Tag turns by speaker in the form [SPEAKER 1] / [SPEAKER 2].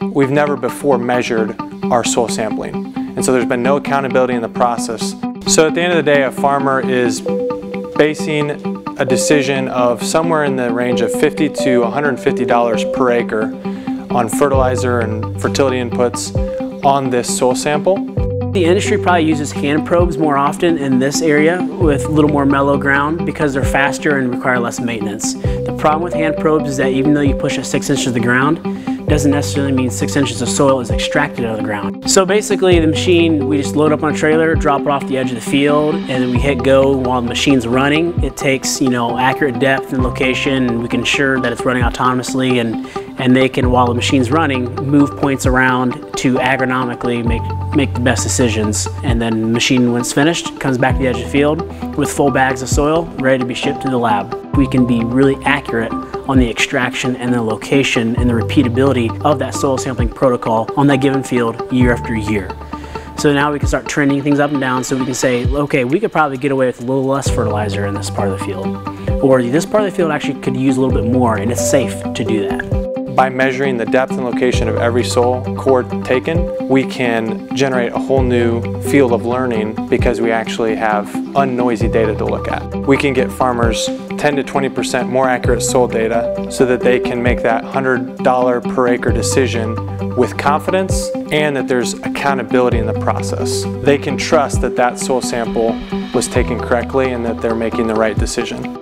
[SPEAKER 1] We've never before measured our soil sampling, and so there's been no accountability in the process. So at the end of the day, a farmer is basing a decision of somewhere in the range of $50 to $150 per acre on fertilizer and fertility inputs on this soil sample.
[SPEAKER 2] The industry probably uses hand probes more often in this area with a little more mellow ground because they're faster and require less maintenance. The problem with hand probes is that even though you push it 6 inches of the ground, doesn't necessarily mean 6 inches of soil is extracted out of the ground. So basically the machine, we just load up on a trailer, drop it off the edge of the field, and then we hit go while the machine's running. It takes, accurate depth and location, and we can ensure that it's running autonomously, and they can, while the machine's running, move points around to agronomically make the best decisions. And then the machine, when it's finished, comes back to the edge of the field with full bags of soil ready to be shipped to the lab. We can be really accurate on the extraction and the location and the repeatability of that soil sampling protocol on that given field year after year. So now we can start trending things up and down, so we can say, okay, we could probably get away with a little less fertilizer in this part of the field. Or this part of the field actually could use a little bit more, and it's safe to do that.
[SPEAKER 1] By measuring the depth and location of every soil core taken, we can generate a whole new field of learning because we actually have unnoisy data to look at. We can get farmers 10 to 20% more accurate soil data so that they can make that $100 per acre decision with confidence and that there's accountability in the process. They can trust that that soil sample was taken correctly and that they're making the right decision.